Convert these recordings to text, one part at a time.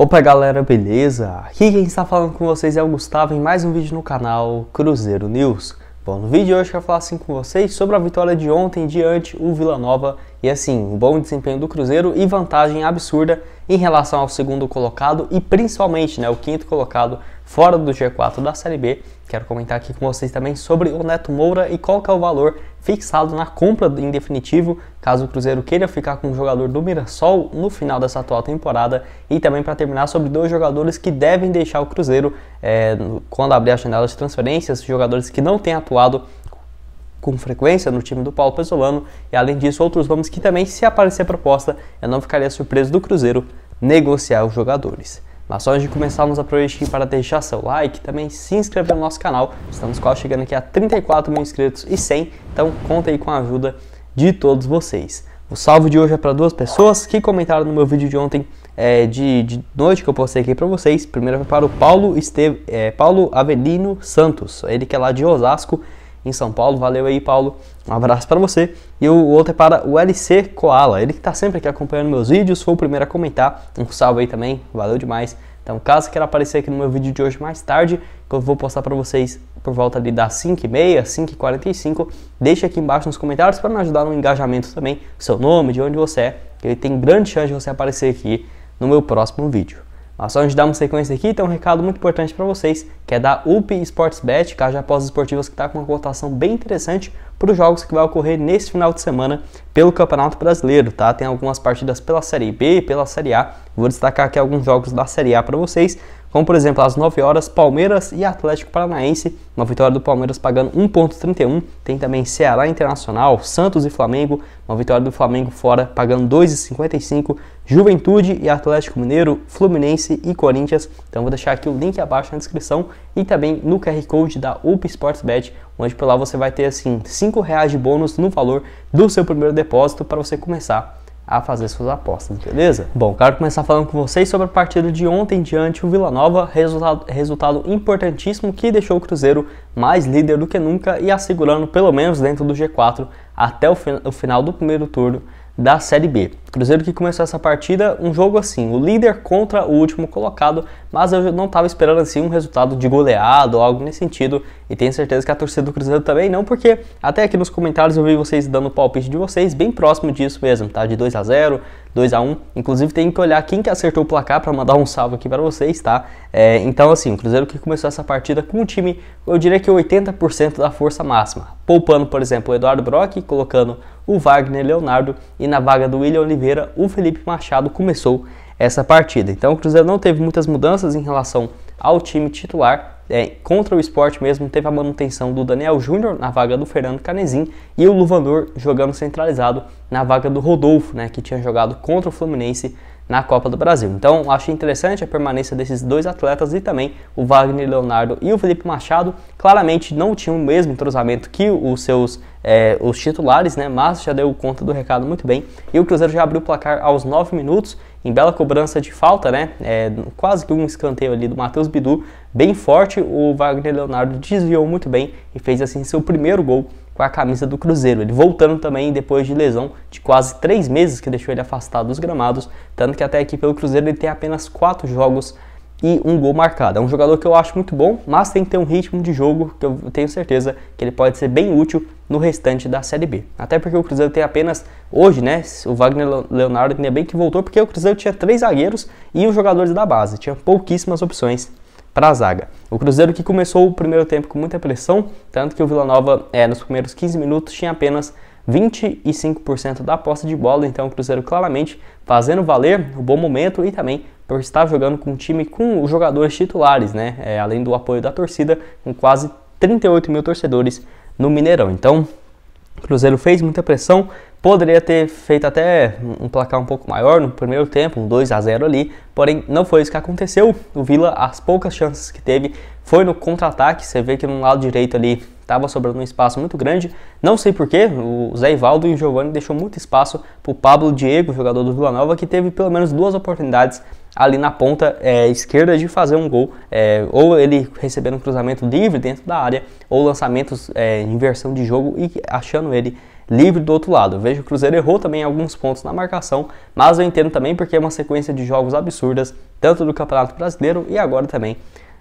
Opa galera, beleza? Aqui quem está falando com vocês é o Gustavo em mais um vídeo no canal Cruzeiro News. Bom, no vídeo de hoje eu quero falar assim com vocês sobre a vitória de ontem diante o Vila Nova e assim, um bom desempenho do Cruzeiro e vantagem absurda em relação ao segundo colocado e principalmente o quinto colocado fora do G4 da Série B. Quero comentar aqui com vocês também sobre o Neto Moura e qual que é o valor fixado na compra em definitivo, caso o Cruzeiro queira ficar com o jogador do Mirassol no final dessa atual temporada, e também para terminar sobre dois jogadores que devem deixar o Cruzeiro quando abrir a janela de transferências, jogadores que não têm atuado com frequência no time do Paulo Pezzolano, e além disso outros nomes que também, se aparecer proposta, eu não ficaria surpreso do Cruzeiro negociar os jogadores. Mas só antes de começarmos, aproveite para deixar seu like, também se inscrever no nosso canal. Estamos quase chegando aqui a 34 mil inscritos e 100, então conta aí com a ajuda de todos vocês. O salve de hoje é para duas pessoas que comentaram no meu vídeo de ontem, de noite, que eu postei aqui para vocês. Primeiro é para o Paulo Avelino Santos, ele que é lá de Osasco, em São Paulo. Valeu aí, Paulo, um abraço para você. E o outro é para o LC Koala, ele que está sempre aqui acompanhando meus vídeos, foi o primeiro a comentar. Um salve aí também, valeu demais. Então, caso queira aparecer aqui no meu vídeo de hoje mais tarde, que eu vou postar para vocês por volta ali das 5h30, 5h45, deixa aqui embaixo nos comentários para me ajudar no engajamento também, seu nome, de onde você é, que tem grande chance de você aparecer aqui no meu próximo vídeo. Mas só antes de dar uma sequência aqui, tem um recado muito importante para vocês, que é da UP Sportsbet, casa de apostas esportivas que está com uma cotação bem interessante para os jogos que vai ocorrer nesse final de semana pelo Campeonato Brasileiro, tá? Tem algumas partidas pela Série B, pela Série A. Vou destacar aqui alguns jogos da Série A para vocês, como por exemplo, às 9 horas, Palmeiras e Atlético Paranaense, uma vitória do Palmeiras pagando 1,31. Tem também Ceará Internacional, Santos e Flamengo, uma vitória do Flamengo fora pagando 2,55. Juventude e Atlético Mineiro, Fluminense e Corinthians. Então vou deixar aqui o link abaixo na descrição e também no QR Code da UP Sportsbet, onde por lá você vai ter assim R$5 de bônus no valor do seu primeiro depósito para você começar a fazer suas apostas, beleza? Bom, quero começar falando com vocês sobre a partida de ontem diante o Vila Nova, resultado importantíssimo que deixou o Cruzeiro mais líder do que nunca e assegurando pelo menos dentro do G4 até o final do primeiro turno da Série B. Cruzeiro que começou essa partida, um jogo assim, o líder contra o último colocado, mas eu não estava esperando assim um resultado de goleado ou algo nesse sentido, e tenho certeza que a torcida do Cruzeiro também não, porque até aqui nos comentários eu vi vocês dando o palpite de vocês bem próximo disso mesmo, tá? De 2-0, 2-1, inclusive tem que olhar quem que acertou o placar para mandar um salve aqui para vocês, tá? Então assim, o Cruzeiro que começou essa partida com um time, eu diria que 80% da força máxima, poupando por exemplo o Eduardo Brock, colocando o Wagner Leonardo, e na vaga do William Oliveira, o Felipe Machado começou essa partida. Então o Cruzeiro não teve muitas mudanças em relação ao time titular. Contra o Sport mesmo teve a manutenção do Daniel Júnior na vaga do Fernando Canezin e o Luvanor jogando centralizado na vaga do Rodolfo, que tinha jogado contra o Fluminense na Copa do Brasil. Então achei interessante a permanência desses dois atletas e também o Wagner Leonardo e o Felipe Machado. Claramente não tinham o mesmo entrosamento que os titulares, mas já deu conta do recado muito bem. E o Cruzeiro já abriu o placar aos 9 minutos, em bela cobrança de falta, quase que um escanteio ali do Matheus Bidu, bem forte. O Wagner Leonardo desviou muito bem e fez assim seu primeiro gol com a camisa do Cruzeiro, ele voltando também depois de lesão de quase 3 meses que deixou ele afastado dos gramados, tanto que até aqui pelo Cruzeiro ele tem apenas 4 jogos e um gol marcado. É um jogador que eu acho muito bom, mas tem que ter um ritmo de jogo que eu tenho certeza que ele pode ser bem útil no restante da Série B. Até porque o Cruzeiro tem apenas, hoje, o Wagner Leonardo ainda bem que voltou, porque o Cruzeiro tinha 3 zagueiros e os jogadores da base, tinha pouquíssimas opções para a zaga. O Cruzeiro que começou o primeiro tempo com muita pressão, tanto que o Vila Nova nos primeiros 15 minutos tinha apenas 25% da posse de bola, então o Cruzeiro claramente fazendo valer o bom momento e também por estar jogando com um time com os jogadores titulares, além do apoio da torcida, com quase 38 mil torcedores no Mineirão. Então o Cruzeiro fez muita pressão, poderia ter feito até um placar um pouco maior no primeiro tempo, um 2-0 ali, porém não foi isso que aconteceu. O Vila, as poucas chances que teve, foi no contra-ataque. Você vê que no lado direito ali estava sobrando um espaço muito grande, não sei porquê, o Zé Ivaldo e o Giovani deixou muito espaço para o Pablo Diego, jogador do Vila Nova, que teve pelo menos 2 oportunidades ali na ponta esquerda de fazer um gol, ou ele recebendo um cruzamento livre dentro da área, ou lançamentos em inversão de jogo e achando ele livre do outro lado. Eu vejo que o Cruzeiro errou também alguns pontos na marcação, mas eu entendo também porque é uma sequência de jogos absurdas, tanto do Campeonato Brasileiro e agora também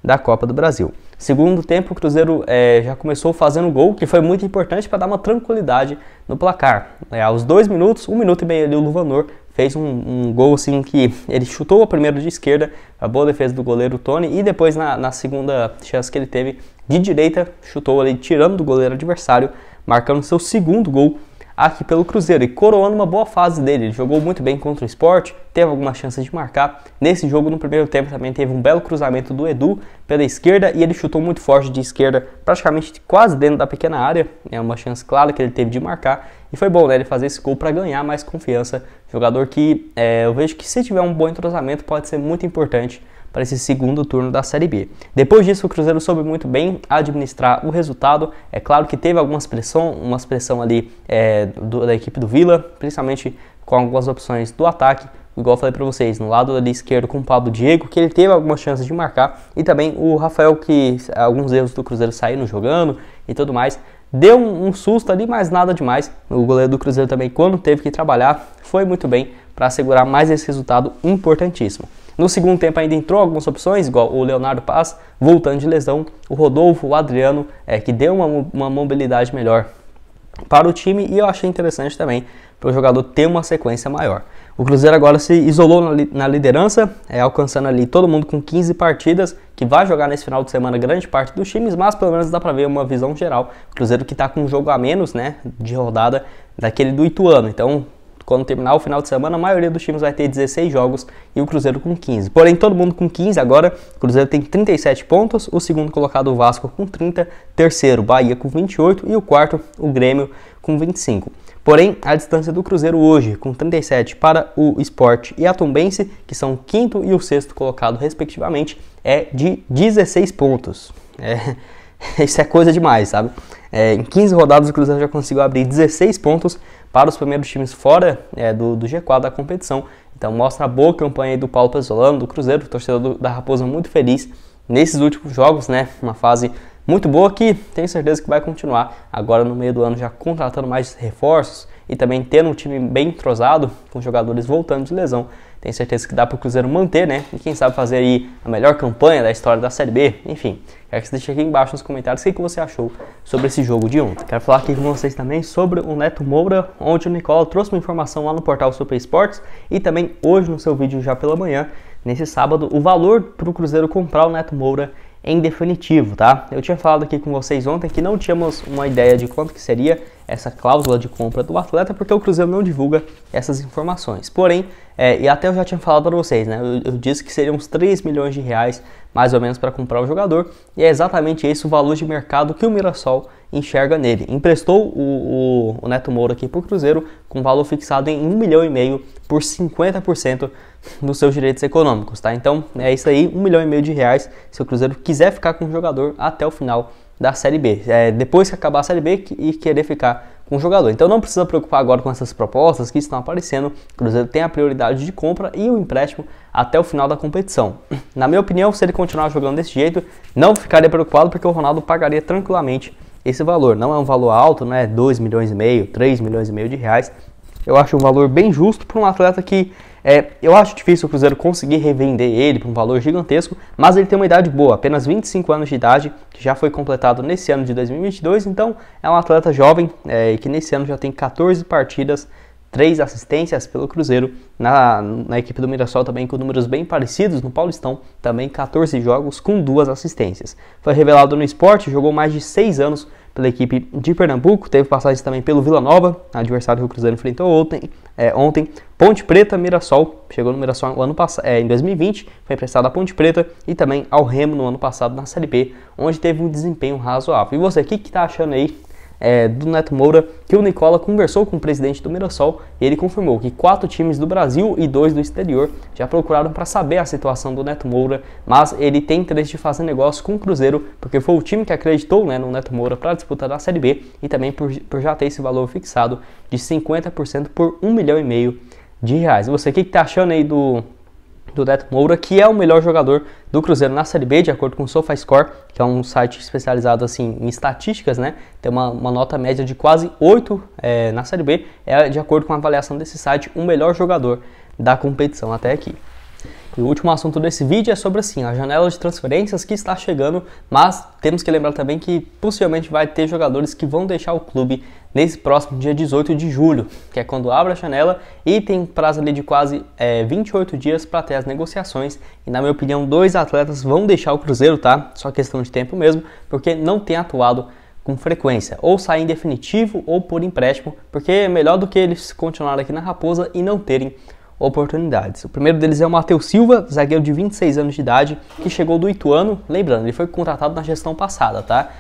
da Copa do Brasil. Segundo tempo, o Cruzeiro já começou fazendo gol, que foi muito importante para dar uma tranquilidade no placar. Aos 2 minutos, 1 minuto e meio ali, o Luvanor fez um gol assim que ele chutou o primeiro de esquerda, a boa defesa do goleiro Tony, e depois na segunda chance que ele teve de direita, chutou ali tirando do goleiro adversário, marcando seu segundo gol aqui pelo Cruzeiro e coroando uma boa fase dele. Ele jogou muito bem contra o Sport, teve algumas chances de marcar. Nesse jogo, no primeiro tempo, também teve um belo cruzamento do Edu pela esquerda e ele chutou muito forte de esquerda, praticamente quase dentro da pequena área. É uma chance clara que ele teve de marcar e foi bom, né, ele fazer esse gol para ganhar mais confiança. Jogador que eu vejo que se tiver um bom entrosamento pode ser muito importante para esse segundo turno da Série B. Depois disso, o Cruzeiro soube muito bem administrar o resultado. É claro que teve uma pressão ali da equipe do Vila, principalmente com algumas opções do ataque, igual eu falei para vocês, no lado ali esquerdo com o Pablo Diego, que ele teve algumas chances de marcar, e também o Rafael, que alguns erros do Cruzeiro saíram jogando e tudo mais. Deu um susto ali, mas nada demais. O goleiro do Cruzeiro também, quando teve que trabalhar, foi muito bem para assegurar mais esse resultado importantíssimo. No segundo tempo ainda entrou algumas opções, igual o Leonardo Paz, voltando de lesão, o Rodolfo, o Adriano, que deu uma mobilidade melhor para o time, e eu achei interessante também para o jogador ter uma sequência maior. O Cruzeiro agora se isolou na liderança, alcançando ali todo mundo com 15 partidas, que vai jogar nesse final de semana grande parte dos times, mas pelo menos dá para ver uma visão geral. O Cruzeiro que está com um jogo a menos, né, de rodada daquele do Ituano, então quando terminar o final de semana, a maioria dos times vai ter 16 jogos e o Cruzeiro com 15. Porém, todo mundo com 15 agora. O Cruzeiro tem 37 pontos, o segundo colocado o Vasco com 30, terceiro Bahia com 28 e o quarto o Grêmio com 25. Porém, a distância do Cruzeiro hoje, com 37 para o Sport e a Tombense, que são o quinto e o sexto colocado respectivamente, é de 16 pontos. Isso é coisa demais, sabe? Em 15 rodadas o Cruzeiro já conseguiu abrir 16 pontos para os primeiros times fora do G4 da competição. Então mostra a boa campanha aí do Paulo Pezzolano, do Cruzeiro, o torcedor da Raposa muito feliz nesses últimos jogos, né? Uma fase muito boa que tenho certeza que vai continuar agora no meio do ano, já contratando mais reforços e também tendo um time bem entrosado, com jogadores voltando de lesão. Tenho certeza que dá para o Cruzeiro manter, né? E quem sabe fazer aí a melhor campanha da história da Série B. Enfim, quero que você deixe aqui embaixo nos comentários o que você achou sobre esse jogo de ontem. Quero falar aqui com vocês também sobre o Neto Moura, onde o Nicola trouxe uma informação lá no portal Super Esportes e também hoje no seu vídeo já pela manhã, nesse sábado, o valor para o Cruzeiro comprar o Neto Moura em definitivo, tá? Eu tinha falado aqui com vocês ontem que não tínhamos uma ideia de quanto que seria essa cláusula de compra do atleta, porque o Cruzeiro não divulga essas informações. Porém, e até eu já tinha falado para vocês, né? Eu disse que seriam uns 3 milhões de reais, mais ou menos, para comprar o jogador, e é exatamente esse o valor de mercado que o Mirassol enxerga nele. Emprestou o Neto Moura aqui para o Cruzeiro com valor fixado em 1,5 milhão por 50% dos seus direitos econômicos, tá? Então é isso aí, 1,5 milhão de reais se o Cruzeiro quiser ficar com o jogador até o final da Série B, depois que acabar a Série B e querer ficar com o jogador. Então não precisa preocupar agora com essas propostas que estão aparecendo. O Cruzeiro tem a prioridade de compra e o empréstimo até o final da competição. Na minha opinião, se ele continuar jogando desse jeito, não ficaria preocupado, porque o Ronaldo pagaria tranquilamente esse valor. Não é um valor alto, né? 2,5 milhões, 3 milhões e meio de reais. Eu acho um valor bem justo para um atleta que eu acho difícil o Cruzeiro conseguir revender ele por um valor gigantesco, mas ele tem uma idade boa, apenas 25 anos de idade, que já foi completado nesse ano de 2022, então é um atleta jovem que nesse ano já tem 14 partidas, 3 assistências pelo Cruzeiro, na equipe do Mirassol também com números bem parecidos no Paulistão, também 14 jogos com 2 assistências. Foi revelado no Sport, jogou mais de 6 anos pela equipe de Pernambuco, teve passagens também pelo Vila Nova, adversário que o Cruzeiro enfrentou ontem, Ponte Preta, Mirassol, chegou no Mirassol em 2020, foi emprestado à Ponte Preta e também ao Remo no ano passado na Série B, onde teve um desempenho razoável. E você, o que está achando aí do Neto Moura? Que o Nicola conversou com o presidente do Mirassol e ele confirmou que 4 times do Brasil e 2 do exterior já procuraram para saber a situação do Neto Moura, mas ele tem interesse de fazer negócio com o Cruzeiro, porque foi o time que acreditou, né, no Neto Moura para disputar a Série B e também por já ter esse valor fixado de 50% por 1,5 milhão de reais. E você, o que está achando aí do do Neto Moura, que é o melhor jogador do Cruzeiro na Série B, de acordo com o SofaScore, que é um site especializado assim, em estatísticas, né? Tem uma nota média de quase 8 na Série B, é de acordo com a avaliação desse site, o melhor jogador da competição até aqui. E o último assunto desse vídeo é sobre assim, a janela de transferências que está chegando, mas temos que lembrar também que possivelmente vai ter jogadores que vão deixar o clube nesse próximo dia 18 de julho, que é quando abre a janela e tem um prazo ali de quase 28 dias para ter as negociações. E na minha opinião, 2 atletas vão deixar o Cruzeiro, tá? Só questão de tempo mesmo, porque não tem atuado com frequência, ou sair em definitivo ou por empréstimo, porque é melhor do que eles continuarem aqui na Raposa e não terem oportunidades. O primeiro deles é o Matheus Silva, zagueiro de 26 anos de idade, que chegou do Ituano. Lembrando, ele foi contratado na gestão passada, tá?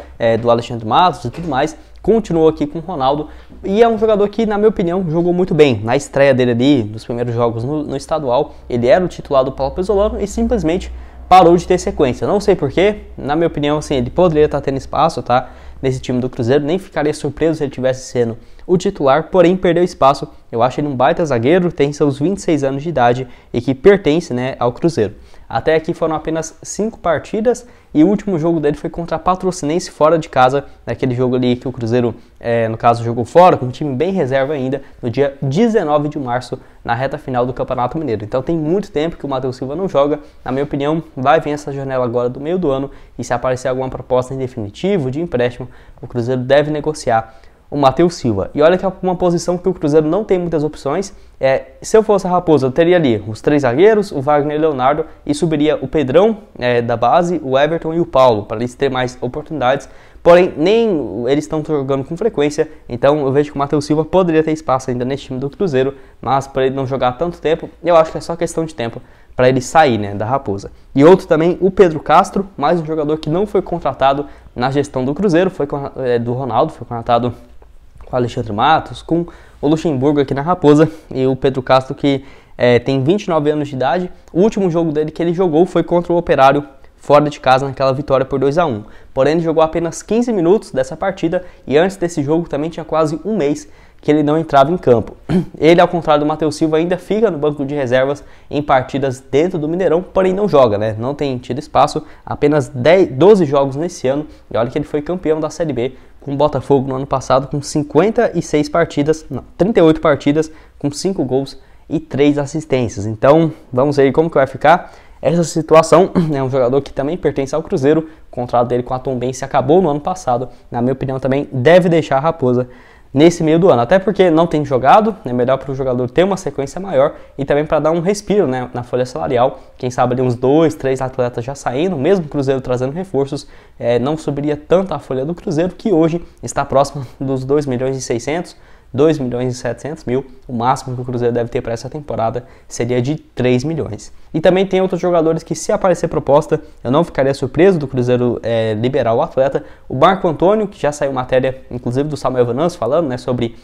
Do Alexandre Matos e tudo mais. Continuou aqui com o Ronaldo e é um jogador que, na minha opinião, jogou muito bem. Na estreia dele ali, nos primeiros jogos no estadual, ele era o titular do Paulo Pesolano e simplesmente parou de ter sequência. Não sei porquê, na minha opinião, assim, ele poderia estar tendo espaço, tá? Nesse time do Cruzeiro, nem ficaria surpreso se ele tivesse sendo o titular, porém perdeu espaço. Eu acho ele um baita zagueiro, tem seus 26 anos de idade e que pertence, né, ao Cruzeiro. Até aqui foram apenas 5 partidas e o último jogo dele foi contra a Patrocinense fora de casa, naquele jogo ali que o Cruzeiro, no caso, jogou fora, com um time bem reserva ainda, no dia 19 de março, na reta final do Campeonato Mineiro. Então tem muito tempo que o Matheus Silva não joga. Na minha opinião, vai vir essa janela agora do meio do ano e se aparecer alguma proposta em definitivo, de empréstimo, o Cruzeiro deve negociar o Matheus Silva. E olha que é uma posição que o Cruzeiro não tem muitas opções. Se eu fosse a Raposa, eu teria ali os 3 zagueiros, o Wagner e o Leonardo, e subiria o Pedrão da base, o Everton e o Paulo, para eles terem mais oportunidades. Porém, nem eles estão jogando com frequência, então eu vejo que o Matheus Silva poderia ter espaço ainda nesse time do Cruzeiro, mas para ele não jogar tanto tempo, eu acho que é só questão de tempo para ele sair, né, da Raposa. E outro também, o Pedro Castro, mais um jogador que não foi contratado na gestão do Cruzeiro, foi do Ronaldo, foi contratado com o Alexandre Matos, com o Luxemburgo aqui na Raposa, e o Pedro Castro que tem 29 anos de idade. O último jogo dele que ele jogou foi contra o Operário fora de casa naquela vitória por 2-1. Porém, ele jogou apenas 15 minutos dessa partida e antes desse jogo também tinha quase um mês que ele não entrava em campo. Ele, ao contrário do Matheus Silva, ainda fica no banco de reservas em partidas dentro do Mineirão, porém não joga, né? Não tem tido espaço, apenas 12 jogos nesse ano, e olha que ele foi campeão da Série B com o Botafogo no ano passado com 38 partidas, com 5 gols e 3 assistências. Então, vamos ver como que vai ficar essa situação. É um jogador que também pertence ao Cruzeiro, o contrato dele com a Tombense acabou no ano passado, na minha opinião também deve deixar a Raposa nesse meio do ano, até porque não tem jogado, é melhor para o jogador ter uma sequência maior e também para dar um respiro, né, na folha salarial. Quem sabe ali uns 2, 3 atletas já saindo, mesmo o Cruzeiro trazendo reforços, não subiria tanto a folha do Cruzeiro, que hoje está próximo dos 2.600.000, 2.700.000, o máximo que o Cruzeiro deve ter para essa temporada seria de 3 milhões. E também tem outros jogadores que, se aparecer proposta, eu não ficaria surpreso do Cruzeiro liberar o atleta. O Marco Antônio, que já saiu matéria, inclusive do Samuel Venâncio, falando, né, sobre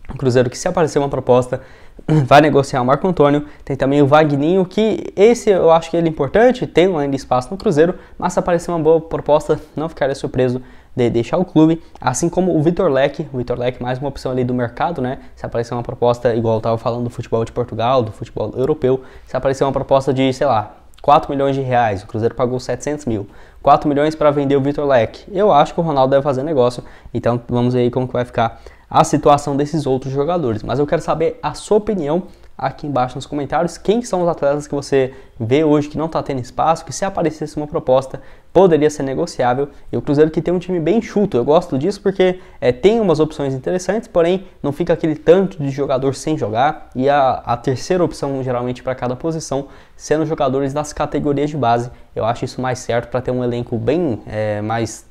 o Cruzeiro que, se aparecer uma proposta, vai negociar o Marco Antônio. Tem também o Vagninho, que esse eu acho que ele é importante, tem ainda espaço no Cruzeiro, mas se aparecer uma boa proposta, não ficaria surpreso de deixar o clube, assim como o Vitor Leque, mais uma opção ali do mercado, né? Se aparecer uma proposta, igual eu estava falando do futebol de Portugal, do futebol europeu, se aparecer uma proposta de, sei lá, 4 milhões de reais, o Cruzeiro pagou 700 mil, 4 milhões para vender o Vitor Leque, eu acho que o Ronaldo deve fazer negócio, então vamos ver aí como que vai ficar a situação desses outros jogadores. Mas eu quero saber a sua opinião aqui embaixo nos comentários. Quem são os atletas que você vê hoje que não está tendo espaço, que se aparecesse uma proposta poderia ser negociável? E o Cruzeiro que tem um time bem enxuto, eu gosto disso porque tem umas opções interessantes, porém não fica aquele tanto de jogador sem jogar, e a terceira opção geralmente para cada posição sendo jogadores das categorias de base. Eu acho isso mais certo para ter um elenco bem mais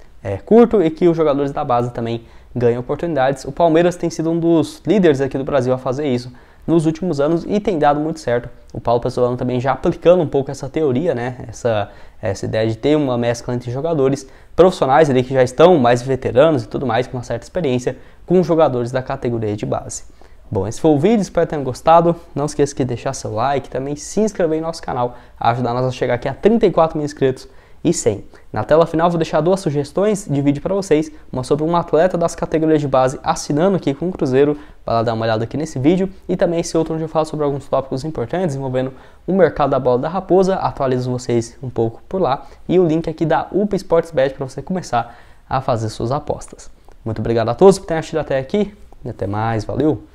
curto e que os jogadores da base também ganhem oportunidades. O Palmeiras tem sido um dos líderes aqui do Brasil a fazer isso nos últimos anos e tem dado muito certo. O Paulo Pesolano também já aplicando um pouco essa teoria, né? Essa ideia de ter uma mescla entre jogadores profissionais ali que já estão mais veteranos e tudo mais, com uma certa experiência, com jogadores da categoria de base. Bom, esse foi o vídeo, espero que tenham gostado. Não esqueça de deixar seu like, também se inscrever em nosso canal, ajudar nós a chegar aqui a 34 mil inscritos e 100. Na tela final vou deixar duas sugestões de vídeo para vocês, uma sobre um atleta das categorias de base assinando aqui com o Cruzeiro, para dar uma olhada aqui nesse vídeo, e também esse outro onde eu falo sobre alguns tópicos importantes envolvendo o mercado da bola da Raposa, atualizo vocês um pouco por lá, e o link aqui da UPA Sportsbet para você começar a fazer suas apostas. Muito obrigado a todos por terem assistido até aqui, e até mais, valeu!